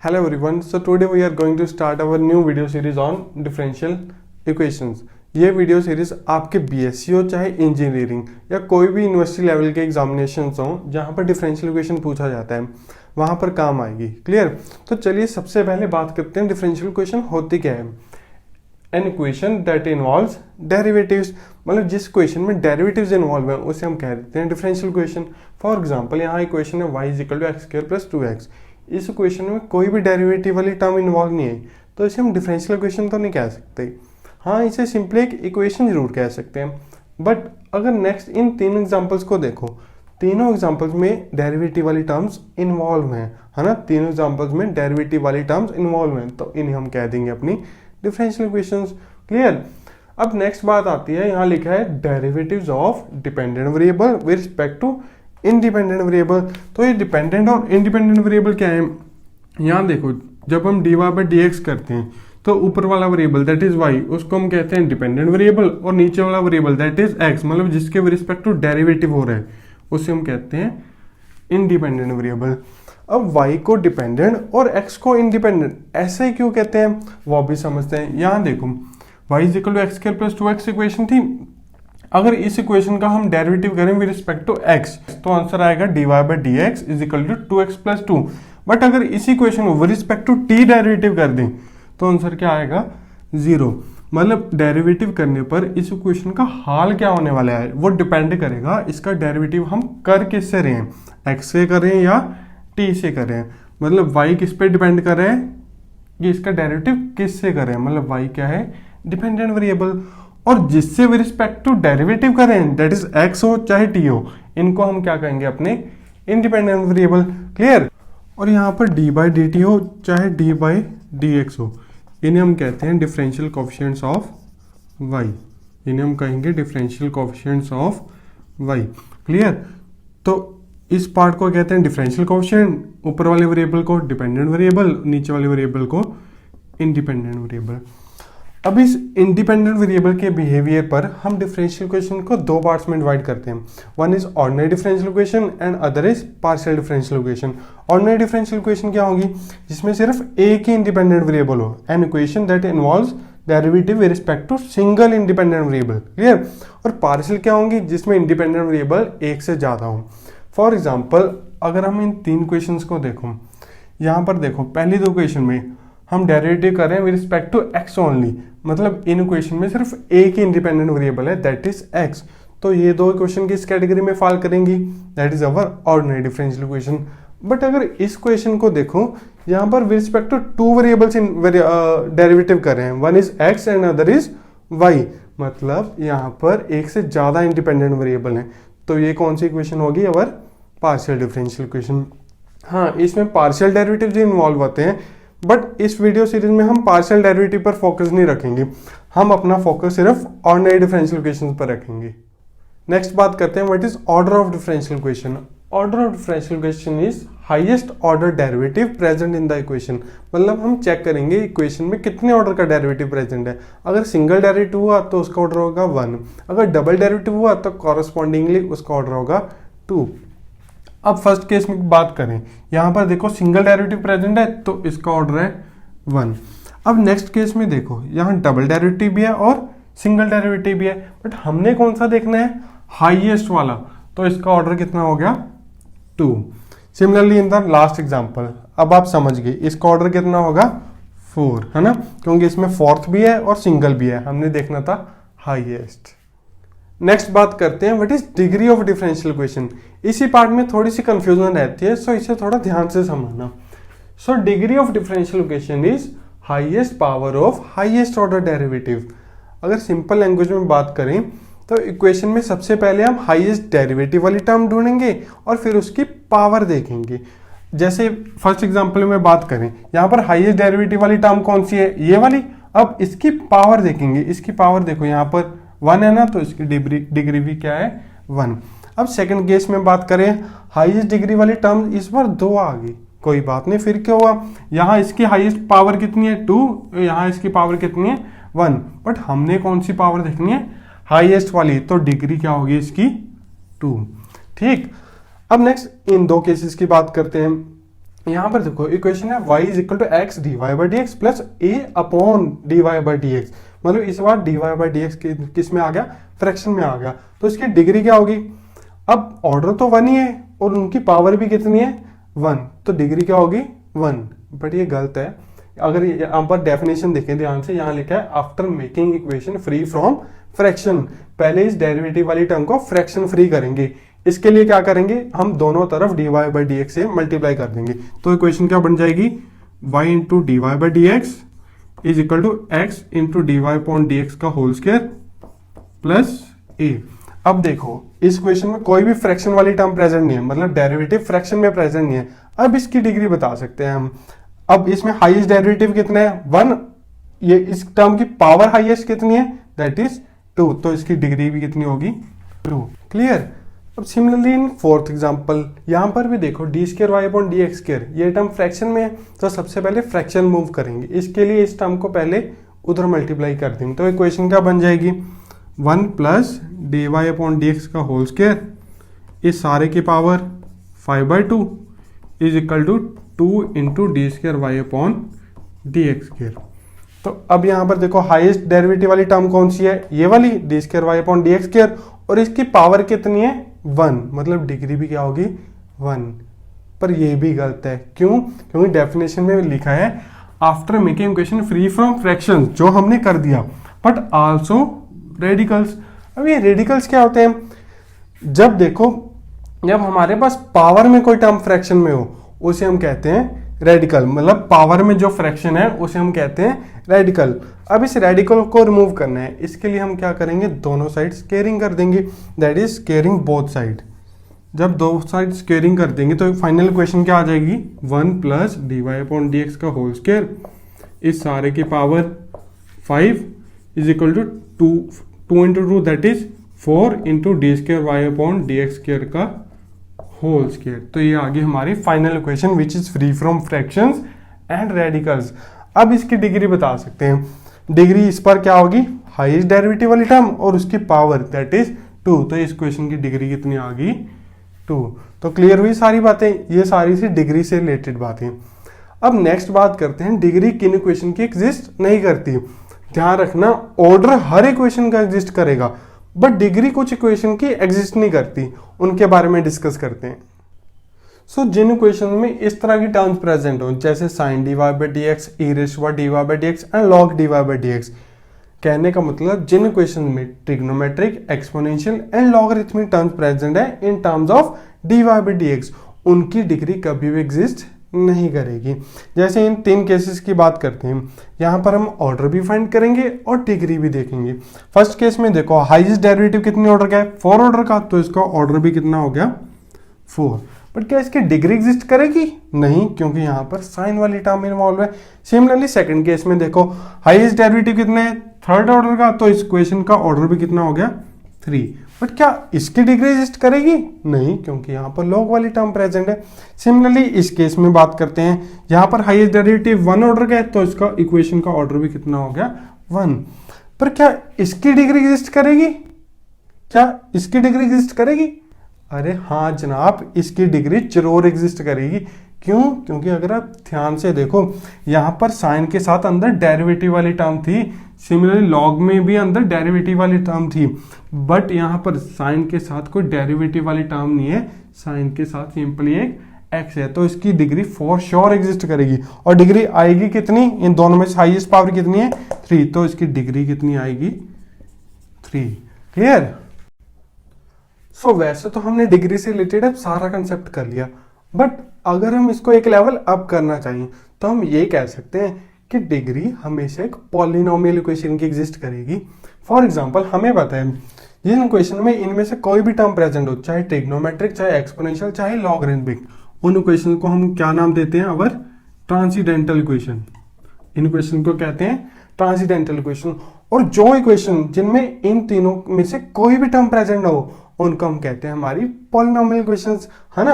Hello everyone. So today we are going to start our new video series on differential equations. ये video series आपके BSc हो चाहे engineering या कोई भी यूनिवर्सिटी लेवल के एग्जामिनेशन हो जहाँ पर डिफरेंशियल इक्वेशन पूछा जाता है वहाँ पर काम आएगी। क्लियर? तो चलिए सबसे पहले बात करते हैं डिफरेंशियल इक्वेशन होती क्या है। N equation that involves derivatives, मतलब जिस इक्वेशन में डेरिवेटिव्स इन्वॉल्व है उसे हम कह देते हैं डिफरेंशियल इक्वेशन। फॉर एग्जांपल यहाँ इक्वेशन है y equal to x square plus 2x। इस इक्वेशन में कोई भी डेरिवेटिव वाली टर्म इन्वॉल्व नहीं है तो इसे हम डिफरेंशियल इक्वेशन तो नहीं कह सकते। हाँ, इसे सिंपली एक इक्वेशन जरूर कह सकते हैं। बट अगर नेक्स्ट इन तीन एग्जांपल्स को देखो, तीनों एग्जांपल्स में डेरिवेटिव वाली टर्म्स इन्वॉल्व हैं, है ना। तीनों एग्जांपल्स में डेरिवेटिव वाली टर्म्स इन्वॉल्व हैं तो इन्हें हम कह देंगे अपनी डिफरेंशियल इक्वेशंस। क्लियर? अब नेक्स्ट बात आती है, यहाँ लिखा है derivatives of dependent variable with respect to independent variable. तो ये डिपेंडेंट और इंडिपेंडेंट वेरिएबल क्या है, यहाँ देखो जब हम dy बाई डी एक्स करते हैं तो ऊपर वाला वेरिएबल दैट इज y उसको हम कहते हैं डिपेंडेंट वेरिएबल और नीचे वाला वेरिएबल दैट इज x मतलब जिसके रिस्पेक्ट टू डेरिवेटिव हो रहा है उसे हम कहते हैं इंडिपेंडेंट वेरिएबल। अब y को डिपेंडेंट और x को इंडिपेंडेंट ऐसे ही क्यों कहते हैं वो भी समझते हैं। यहाँ देखो y is equal to x square plus 2x equation थी। अगर इस इक्वेशन का हम डेरिवेटिव करें विद रिस्पेक्ट टू x तो आंसर आएगा dy by D x is equal to 2x plus 2। But अगर इसी इक्वेशन को with respect to t derivative कर दें तो आंसर क्या आएगा 0। मतलब डेरिवेटिव करने पर इस इक्वेशन का हाल क्या होने वाला है वो डिपेंड करेगा इसका डेरिवेटिव हम कर किससे रहे हैं, x से कर रहे हैं या t से कर रहे हैं। मतलब y किस पे डिपेंड कर रहे हैं, ये इसका डेरिवेटिव किस से कर रहे हैं। मतलब y क्या है, डिपेंडेंट वेरिएबल। और जिससे विद रिस्पेक्ट टू डेरिवेटिव करें दैट इज x हो चाहे t हो, इनको हम क्या कहेंगे अपने इंडिपेंडेंट वेरिएबल। क्लियर? और यहाँ पर d बाई डी टी हो चाहे d बाई डी एक्स हो, इन्हें हम कहते हैं डिफरेंशियल कोएफिशिएंट्स ऑफ y। इन्हें हम कहेंगे differential coefficients of y। Clear? तो इस पार्ट को कहते हैं डिफरेंशियल कोएफिशिएंट, ऊपर वाले वेरिएबल को डिपेंडेंट वेरिएबल, नीचे वाले वेरिएबल को इंडिपेंडेंट वेरिएबल। अब इस इंडिपेंडेंट वेरिएबल के बिहेवियर पर हम डिफरेंशियल इक्वेशन को दो पार्ट्स में डिवाइड करते हैं। One is ordinary differential equation and other is partial differential equation. Ordinary differential equation क्या होगी, जिसमें सिर्फ एक ही इंडिपेंडेंट वेरिएबल हो, an equation that involves derivative with respect to single independent variable. Clear? और पार्शियल क्या होंगी, जिसमें इंडिपेंडेंट वेरिएबल एक से ज्यादा हो। फॉर एग्जाम्पल अगर हम इन तीन क्वेश्चंस को देखो, यहाँ पर देखो पहली दो क्वेश्चन में हम डेरिवेटिव कर रहे हैं with respect to x only, मतलब इन इक्वेशन में सिर्फ एक ही इंडिपेंडेंट वेरिएबल है दैट इज x। तो ये दो इक्वेशन किस कैटेगरी में फॉल करेंगी, that is our ordinary differential equation. But अगर इस क्वेश्चन को देखो, यहाँ पर with respect to two variables in derivative कर रहे हैं, one is x and other is y, मतलब यहाँ पर एक से ज्यादा इंडिपेंडेंट वेरिएबल है। तो ये कौन सी इक्वेशन होगी, अवर पार्शियल डिफरेंशियल इक्वेशन। हाँ, इसमें पार्शियल डेरिवेटिव इन्वॉल्व होते हैं बट इस वीडियो सीरीज में हम पार्शियल डेरिवेटिव पर फोकस नहीं रखेंगे, हम अपना फोकस सिर्फ ऑर्डिनरी डिफरेंशियल इक्वेशंस पर रखेंगे। नेक्स्ट बात करते हैं what is order of differential equation. Order of differential equation is highest order derivative present in the equation. मतलब हम चेक करेंगे इक्वेशन में कितने ऑर्डर का डेरिवेटिव प्रेजेंट है। अगर सिंगल डेरिवेटिव हुआ तो उसका ऑर्डर होगा 1, अगर डबल डेरिवेटिव हुआ तो कॉरस्पॉन्डिंगली उसका ऑर्डर होगा 2। अब फर्स्ट केस में बात करें, यहाँ पर देखो सिंगल डेरिवेटिव प्रेजेंट है तो इसका ऑर्डर है 1। अब नेक्स्ट केस में देखो यहाँ डबल डेरिवेटिव भी है और सिंगल डेरिवेटिव भी है, बट हमने कौन सा देखना है, हाईएस्ट वाला, तो इसका ऑर्डर कितना हो गया 2। Similarly in the last example, अब आप समझ गए इसका ऑर्डर कितना होगा 4, है ना, क्योंकि इसमें फोर्थ भी है और सिंगल भी है, हमने देखना था हाईएस्ट। नेक्स्ट बात करते हैं what is degree of differential equation. इसी पार्ट में थोड़ी सी कंफ्यूजन रहती है सो इसे थोड़ा ध्यान से समझना। So degree of differential equation is highest power of highest order derivative. अगर सिंपल लैंग्वेज में बात करें तो इक्वेशन में सबसे पहले हम हाईएस्ट डेरिवेटिव वाली टर्म ढूंढेंगे और फिर उसकी पावर देखेंगे। जैसे फर्स्ट एग्जांपल में बात करें, यहाँ पर हाईएस्ट डेरिवेटिव वाली टर्म कौन सी है, ये वाली। अब इसकी पावर देखेंगे, इसकी पावर देखो यहाँ पर 1 है ना, तो इसकी डिग्री भी क्या है 1। अब सेकंड केस में बात करें, हाईएस्ट डिग्री वाली टर्म इस बार 2 आ गई, कोई बात नहीं, फिर क्या हुआ, यहाँ इसकी हाईएस्ट पावर कितनी है 2, यहाँ इसकी पावर कितनी है 1, बट हमने कौन सी पावर देखनी है, हाईएस्ट वाली, तो डिग्री क्या होगी इसकी 2। ठीक, अब नेक्स्ट इन दो केसेस की बात करते हैं। यहाँ पर देखो इक्वेशन है y is equal to X D Y by D X plus A upon D Y by D X, मतलब इस बार D Y by D X किस में आ गया, फ्रैक्शन में आ गया, तो इसकी डिग्री क्या होगी। अब ऑर्डर तो 1 ही है और उनकी पावर भी कितनी है 1, तो डिग्री क्या होगी 1। बट ये गलत है, अगर यहाँ पर डेफिनेशन देखें ध्यान से, यहाँ लिखा है after making equation free from fraction, पहले इस डेरिवेटिव वाली टर्म को फ्रैक्शन फ्री करेंगे। इसके लिए क्या करेंगे, हम दोनों तरफ dy बाई डी एक्स से मल्टीप्लाई कर देंगे, तो इक्वेशन क्या बन जाएगी y into d Y by D x is equal to x into d y upon D x का होल स्क्वायर प्लस a। अब देखो इस इक्वेशन में कोई भी फ्रैक्शन वाली टर्म प्रेजेंट नहीं है, मतलब डेरिवेटिव फ्रैक्शन में प्रेजेंट नहीं है। अब इसकी डिग्री बता सकते हैं हम। अब इसमें हाईएस्ट डेरिवेटिव कितना है 1, ये इस टर्म की पावर हाईएस्ट कितनी है दैट इज 2, तो इसकी डिग्री भी कितनी होगी 2। क्लियर। अब सिमिलरली इन फोर्थ एग्जांपल यहाँ पर भी देखो d square y upon D x square, ये टर्म फ्रैक्शन में है, तो सबसे पहले फ्रैक्शन मूव करेंगे। इसके लिए इस टर्म को पहले उधर मल्टीप्लाई कर देंगे, तो इक्वेशन क्या बन जाएगी 1 plus d y upon D x का होल स्क्वायर, इस सारे की power 5/2 is equal to 2 into d square y upon D x square. तो अब यहाँ पर देखो हाईएस्ट डेरिवेटिव वाली टर्म कौन सी है, ये वाली d square y upon D x square, और इसकी पावर कितनी है 1, मतलब डिग्री भी क्या होगी 1। पर ये भी गलत है, क्यों, क्योंकि डेफिनेशन में लिखा है after making equation free from fraction, जो हमने कर दिया, बट आल्सो रेडिकल्स। अब ये रेडिकल्स क्या होते हैं, जब देखो जब हमारे पास पावर में कोई टर्म फ्रैक्शन में हो उसे हम कहते हैं रेडिकल, मतलब पावर में जो फ्रैक्शन है उसे हम कहते हैं रेडिकल। अब इस रेडिकल को रिमूव करना है, इसके लिए हम क्या करेंगे, दोनों साइड स्क्वेयरिंग कर देंगे, that is squaring both side. जब दो साइड स्क्वेयरिंग कर देंगे तो फाइनल इक्वेशन क्या आ जाएगी 1 plus d y upon D x का होल स्क्वायर, इस सारे की power 5 is equal to 2 into 2 that is 4 into d square y upon D x square का होल स्क्वायर। तो ये आगे हमारी final equation which is free from fractions and radicals. अब इसकी डिग्री बता सकते हैं, डिग्री इस पर क्या होगी हाईएस्ट डेरिवेटिव वाली टर्म और उसकी पावर दैट इज 2, तो इस इक्वेशन की डिग्री कितनी आ गई 2। तो क्लियर हुई सारी बातें, ये सारी सी डिग्री से रिलेटेड बातें। अब नेक्स्ट बात करते हैं डिग्री किन इक्वेशन की एग्जिस्ट नहीं करती। ध्यान रखना ऑर्डर हर इक्वेशन का एग्जिस्ट करेगा, बट डिग्री कुछ इक्वेशन की एग्जिस्ट नहीं करती, उनके बारे में डिस्कस करते हैं। सो जिन इक्वेशन में इस तरह की टर्म्स प्रेजेंट हो, जैसे sine D Y by D X, E raise to D Y by D X and log D Y by D X, कहने का मतलब जिन इक्वेशन में trigonometric, exponential and logarithmic terms present है in terms of D Y by D X, उनकी degree कभी भी exist नहीं करेगी। जैसे इन 3 केसेस की बात करते हैं, यहाँ पर हम ऑर्डर भी फाइंड करेंगे और डिग्री भी देखेंगे। फर्स्ट केस में देखो हाईएस्ट डेरिवेटिव कितने ऑर्डर का है 4 ऑर्डर का, तो इसका ऑर्डर भी कितना हो गया 4। बट क्या इसकी डिग्री एग्जिस्ट करेगी, नहीं, क्योंकि यहाँ पर साइन वाली टर्म इन्वॉल्व है। सिमिलरली सेकंड केस में देखो हाईएस्ट डेरिवेटिव कितने है 3rd ऑर्डर का, तो इस इक्वेशन का ऑर्डर भी कितना हो गया 3। बट क्या इसकी डिग्री एग्जिस्ट करेगी, नहीं, क्योंकि यहाँ पर लॉग वाली टर्म प्रेजेंट है। सिमिलरली इस केस में बात करते हैं, यहाँ पर हाईएस्ट डेरिवेटिव 1 ऑर्डर का है, तो इसका इक्वेशन का ऑर्डर भी कितना हो गया 1। पर क्या इसकी डिग्री एग्जिस्ट करेगी, क्या इसकी डिग्री एग्जिस्ट करेगी, अरे हाँ जनाब, इसकी डिग्री जरूर एग्जिस्ट करेगी। क्यों, क्योंकि अगर आप ध्यान से देखो यहाँ पर साइन के साथ अंदर डेरिवेटिव वाली टर्म थी, सिमिलरली लॉग में भी अंदर डेरिवेटिव वाली टर्म थी, बट यहाँ पर साइन के साथ कोई डेरिवेटिव वाली टर्म नहीं है, साइन के साथ सिंपली एक एक्स है, तो इसकी डिग्री फॉर श्योर एग्जिस्ट करेगी। और डिग्री आएगी कितनी, इन दोनों में से हाईएस्ट पावर कितनी है 3, तो इसकी डिग्री कितनी आएगी 3। क्लियर। सो वैसे तो हमने डिग्री से रिलेटेड अब सारा कंसेप्ट कर लिया, बट अगर हम इसको एक लेवल अप करना चाहिए तो हम ये कह सकते हैं कि डिग्री हमेशा एक पॉलिनोमियल इक्वेशन की एग्जिस्ट करेगी। फॉर एग्जांपल हमें पता है जिन इक्वेशन में इनमें से कोई भी टर्म प्रेजेंट हो, चाहे ट्रिग्नोमेट्रिक, चाहे एक्सपोनेंशियल, चाहे लॉगरिथमिक, उन इक्वेशन को हम क्या नाम देते हैं, अवर ट्रांसीडेंटल इक्वेशन। इन इक्वेशन को कहते हैं ट्रांसीडेंटल इक्वेशन। और जो इक्वेशन जिनमें इन तीनों में से कोई भी टर्म प्रेजेंट हो उनको हम कहते हैं हमारी पॉलिनोमियल इक्वेशंस, है ना।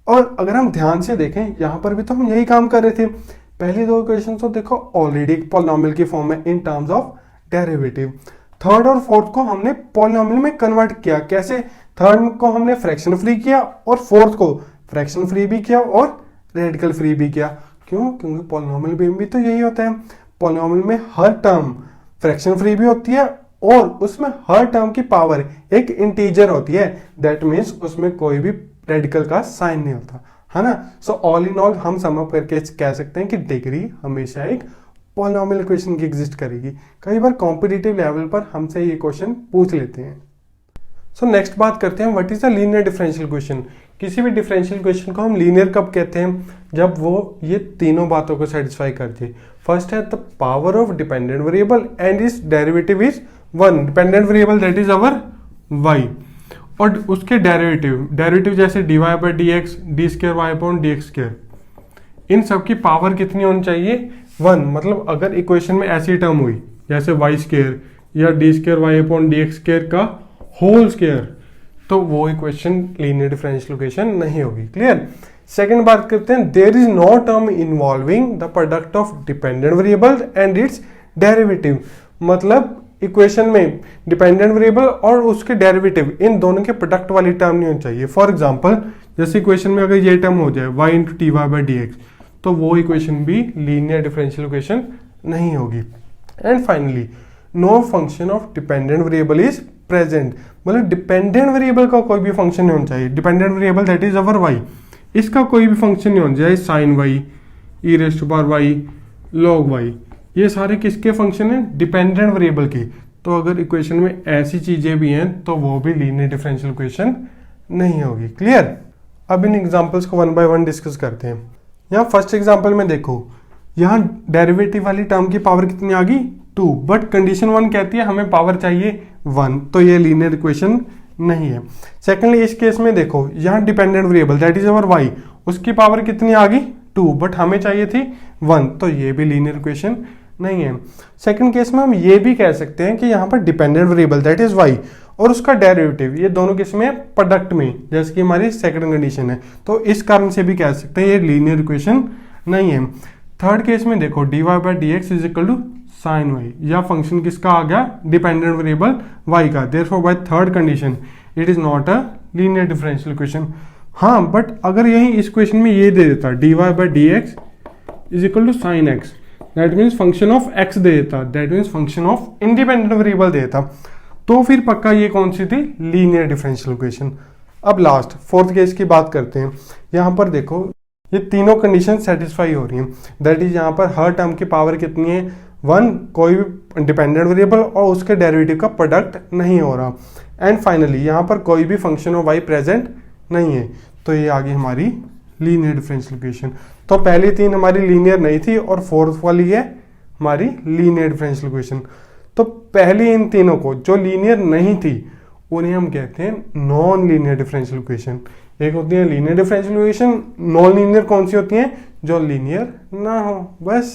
और अगर हम ध्यान से देखें यहाँ पर भी तो हम यही काम कर रहे थे, पहली 2 इक्वेशन तो देखो ऑलरेडी पॉलिनोमियल की फॉर्म में इन टर्म्स ऑफ डेरिवेटिव। 3rd और 4th को हमने पॉलिनोमियल में कन्वर्ट किया, कैसे, 3rd को हमने फ्रैक्शन फ्री किया और 4th को फ्रैक्शन फ्री भी किया और रेडिकल फ्री भी किया। क्यों? क्योंकि पॉलिनोमियल में भी तो यही होता है, पॉलिनोमियल में हर टर्म फ्रैक्शन फ्री भी होती है और उसमें हर टर्म की पावर एक इंटीजर होती है, दैट मीन्स उसमें कोई भी रेडिकल का साइन नहीं होता, है ना। सो ऑल इन ऑल हम सम अप करके कह सकते हैं कि डिग्री हमेशा एक पॉलिनोमियल इक्वेशन की एग्जिस्ट करेगी। कई बार कॉम्पिटिटिव लेवल पर हमसे ये क्वेश्चन पूछ लेते हैं। सो नेक्स्ट बात करते हैं what is a linear differential equation. किसी भी डिफरेंशियल इक्वेशन को हम लीनियर कब कहते हैं? जब वो ये तीनों बातों को सेटिस्फाई कर दे। फर्स्ट है the power of dependent variable and is derivative is 1। Dependent variable that is our y, और उसके डेरिवेटिव जैसे dy by D X, D square Y upon D x square, इन सब की पावर कितनी होनी चाहिए? 1। मतलब अगर इक्वेशन में ऐसी टर्म हुई जैसे वाई स्क्र या d square Y upon D x square का होल स्क्र, तो वो इक्वेशन लीनियर डिफरेंशियल इक्वेशन नहीं होगी। क्लियर? सेकंड बात करते हैं there is no term involving the product of dependent variable and its derivative. मतलब इक्वेशन में डिपेंडेंट वेरिएबल और उसके डेरिवेटिव इन दोनों के प्रोडक्ट वाली टर्म नहीं होनी चाहिए। फॉर एग्जांपल जैसे इक्वेशन में अगर ये टर्म हो जाए y into t y by D x, तो वो इक्वेशन भी लीनियर डिफरेंशियल इक्वेशन नहीं होगी। And finally no function of dependent variable is present. मतलब डिपेंडेंट वेरिएबल का कोई भी फंक्शन नहीं होना चाहिए। Dependent variable that is our y, इसका कोई भी फंक्शन नहीं होना चाहिए। Sine y, e raise to power y, log y, ये सारे किसके फंक्शन हैं? डिपेंडेंट वेरिएबल के। तो अगर इक्वेशन में ऐसी चीजें भी हैं तो वो भी लीनियर डिफरेंशियल इक्वेशन नहीं होगी। क्लियर? अब इन एग्जांपल्स को वन बाय वन डिस्कस करते हैं। यहाँ फर्स्ट एग्जांपल में देखो, यहाँ डेरिवेटिव वाली टर्म की पावर कितनी आ गई? 2, बट कंडीशन 1 कहती है हमें पावर चाहिए 1, तो ये लीनियर इक्वेशन नहीं है। सेकेंडली इस केस में देखो, यहाँ dependent variable that is our y, उसकी पावर कितनी आ गई? 2, बट हमें चाहिए थी 1, तो ये भी लीनियर इक्वेशन नहीं है। सेकंड केस में हम ये भी कह सकते हैं कि यहाँ पर dependent variable that is y और उसका डेरिवेटिव, ये दोनों किस में? प्रोडक्ट में, जैसे कि हमारी सेकंड कंडीशन है, तो इस कारण से भी कह सकते हैं ये लीनियर इक्वेशन नहीं है। थर्ड केस में देखो dy by D x is equal to sine y, या फंक्शन किसका आ गया? डिपेंडेंट वेरिएबल y का। Therefore by third condition it is not a linear differential equation. हाँ, बट अगर यही इस क्वेश्चन में ये दे देता dy by D x is equal to sine x, that means function of x दे देता, that means function of independent variable देता, तो फिर पक्का ये कौन सी थी? Linear differential equation. अब लास्ट फोर्थ केस की बात करते हैं। यहाँ पर देखो ये तीनों कंडीशन सेटिस्फाई हो रही हैं, दैट इज यहाँ पर हर टर्म की पावर कितनी है? 1, कोई भी डिपेंडेंट वेरिएबल और उसके डेरिवेटिव का प्रोडक्ट नहीं हो रहा। एंड फाइनली यहाँ पर कोई भी फंक्शन ऑफ y प्रेजेंट नहीं है, तो ये आ गई हमारी लीनियर डिफरेंशियल इक्वेशन। तो पहली तीन हमारी लीनियर नहीं थी और फोर्थ वाली है हमारी लीनियर डिफरेंशियल इक्वेशन। तो पहली इन तीनों को जो लीनियर नहीं थी उन्हें हम कहते हैं नॉन लीनियर डिफरेंशियल इक्वेशन। एक होती है linear differential equation, non linear कौन सी होती है? जो लीनियर ना हो, बस।